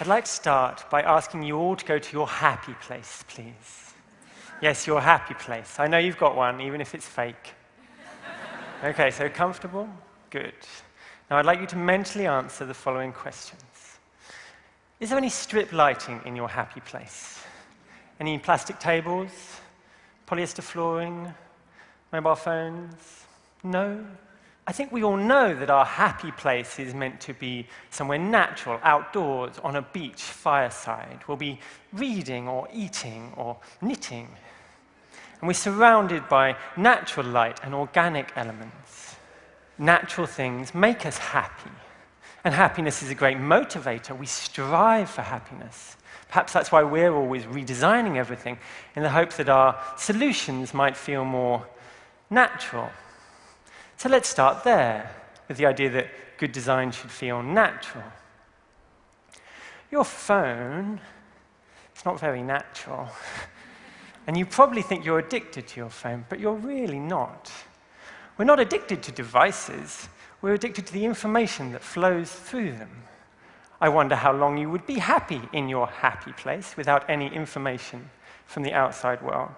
I'd like to start by asking you all to go to your happy place, please. Yes, your happy place. I know you've got one, even if it's fake. Okay, so comfortable? Good. Now I'd like you to mentally answer the following questions. Is there any strip lighting in your happy place? Any plastic tables? Polyester flooring? Mobile phones? No? I think we all know that our happy place is meant to be somewhere natural, outdoors, on a beach, fireside. We'll be reading or eating or knitting. And we're surrounded by natural light and organic elements. Natural things make us happy. And happiness is a great motivator. We strive for happiness. Perhaps that's why we're always redesigning everything in the hope that our solutions might feel more natural. So let's start there, with the idea that good design should feel natural. Your phone is not very natural. And you probably think you're addicted to your phone, but you're really not. We're not addicted to devices. We're addicted to the information that flows through them. I wonder how long you would be happy in your happy place without any information from the outside world.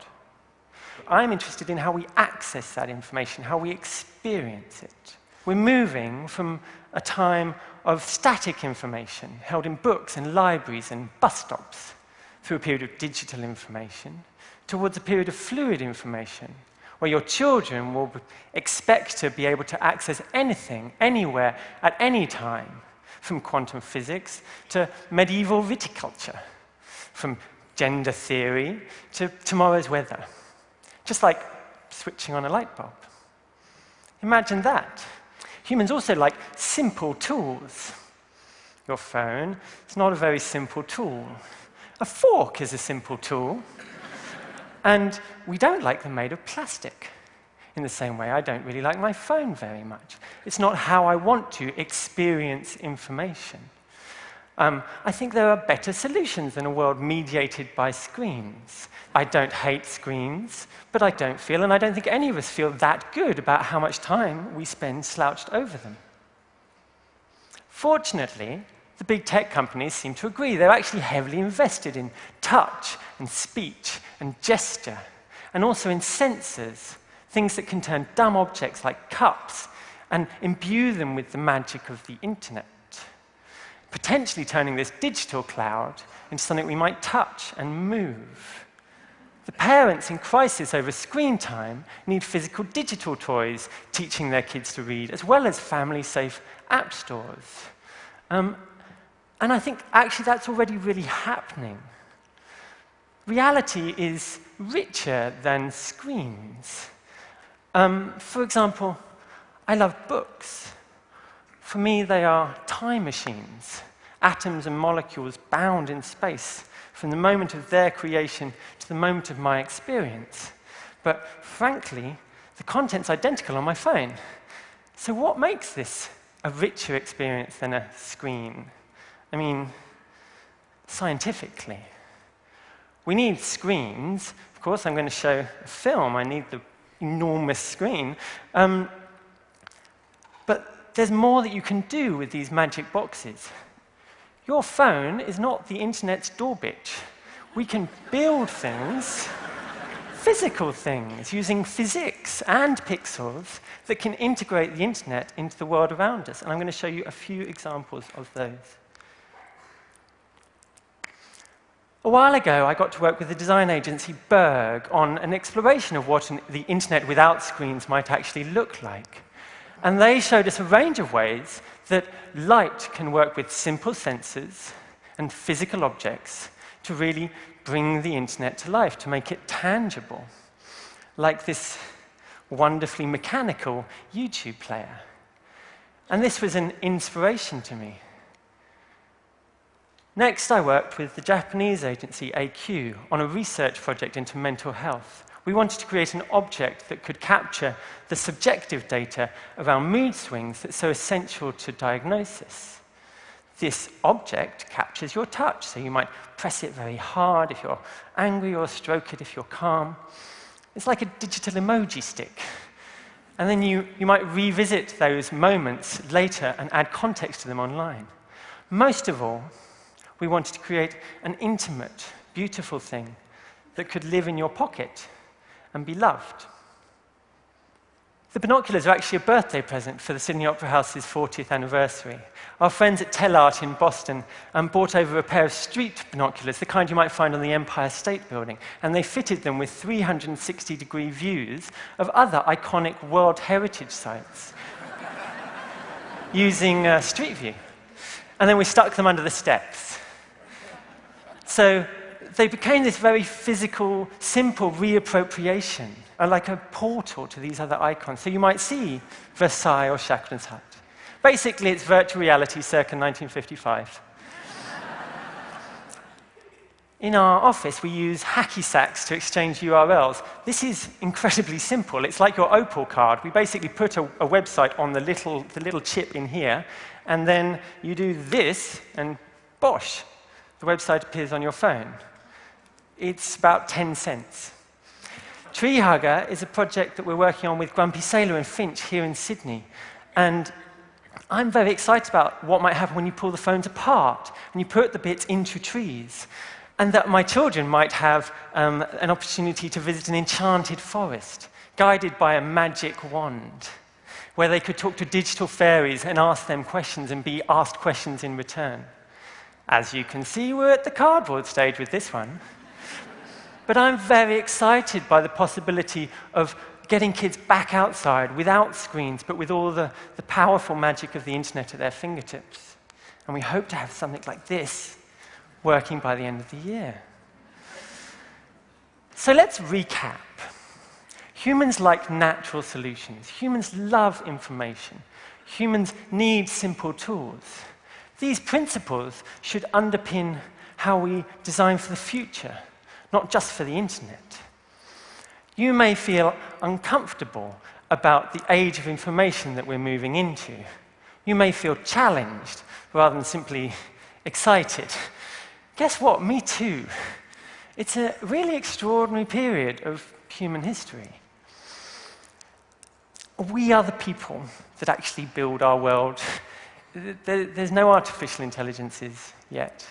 I'm interested in how we access that information, how we experience it. We're moving from a time of static information held in books and libraries and bus stops through a period of digital information towards a period of fluid information where your children will expect to be able to access anything, anywhere, at any time, from quantum physics to medieval viticulture, from gender theory to tomorrow's weather. Just like switching on a light bulb. Imagine that. Humans also like simple tools. Your phone is not a very simple tool. A fork is a simple tool. And we don't like them made of plastic. In the same way, I don't really like my phone very much. It's not how I want to experience information. I think there are better solutions than a world mediated by screens. I don't hate screens, but I don't feel, and I don't think any of us feel that good about how much time we spend slouched over them. Fortunately, the big tech companies seem to agree. They're actually heavily invested in touch and speech and gesture, and also in sensors, things that can turn dumb objects like cups and imbue them with the magic of the internet, potentially turning this digital cloud into something we might touch and move. The parents in crisis over screen time need physical digital toys teaching their kids to read, as well as family-safe app stores. And I think actually that's already really happening. Reality is richer than screens. For example, I love books. For me, they are time machines, atoms and molecules bound in space from the moment of their creation to the moment of my experience. But frankly, the content's identical on my phone. So what makes this a richer experience than a screen? I mean, scientifically. We need screens. Of course, I'm going to show a film. I need the enormous screen. But there's more that you can do with these magic boxes. Your phone is not the internet's door bitch. We can build things, physical things, using physics and pixels that can integrate the internet into the world around us. And I'm going to show you a few examples of those. A while ago, I got to work with the design agency Berg on an exploration of what the internet without screens might actually look like. And they showed us a range of ways that light can work with simple sensors and physical objects to really bring the internet to life, to make it tangible, like this wonderfully mechanical YouTube player. And this was an inspiration to me. Next, I worked with the Japanese agency AQ on a research project into mental health. We wanted to create an object that could capture the subjective data around mood swings that's so essential to diagnosis. This object captures your touch, so you might press it very hard if you're angry or stroke it if you're calm. It's like a digital emoji stick. And then you might revisit those moments later and add context to them online. Most of all, We wanted to create an intimate, beautiful thing that could live in your pocket and be loved. The binoculars are actually a birthday present for the Sydney Opera House's 40th anniversary. Our friends at Tellart in Boston brought over a pair of street binoculars, the kind you might find on the Empire State Building, and they fitted them with 360-degree views of other iconic World Heritage sites using Street View. And then we stuck them under the steps. So they became this very physical, simple reappropriation, like a portal to these other icons. So you might see Versailles or Shackleton's Hut. Basically, it's virtual reality circa 1955. In our office, we use hacky sacks to exchange URLs. This is incredibly simple. It's like your Opal card. We basically put a website on the little chip in here, and then you do this, and bosh, the website appears on your phone. It's about 10 cents. Tree Hugger is a project that we're working on with Grumpy Sailor and Finch here in Sydney. And I'm very excited about what might happen when you pull the phones apart and you put the bits into trees. And that my children might have an opportunity to visit an enchanted forest, guided by a magic wand, where they could talk to digital fairies and ask them questions and be asked questions in return. As you can see, we're at the cardboard stage with this one. But I'm very excited by the possibility of getting kids back outside without screens, but with all the powerful magic of the internet at their fingertips. And we hope to have something like this working by the end of the year. So let's recap. Humans like natural solutions. Humans love information. Humans need simple tools. These principles should underpin how we design for the future, not just for the internet. You may feel uncomfortable about the age of information that we're moving into. You may feel challenged rather than simply excited. Guess what? Me too. It's a really extraordinary period of human history. We are the people that actually build our world. There's no artificial intelligences yet.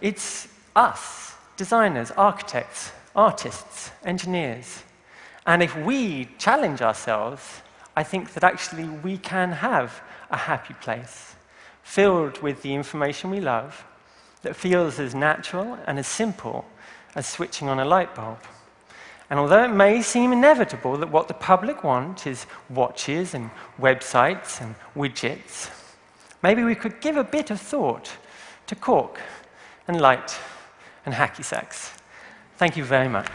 It's us, designers, architects, artists, engineers. And if we challenge ourselves, I think that actually we can have a happy place, filled with the information we love, that feels as natural and as simple as switching on a light bulb. And although it may seem inevitable that what the public want is watches and websites and widgets, maybe we could give a bit of thought to cork and light and hacky sacks. Thank you very much.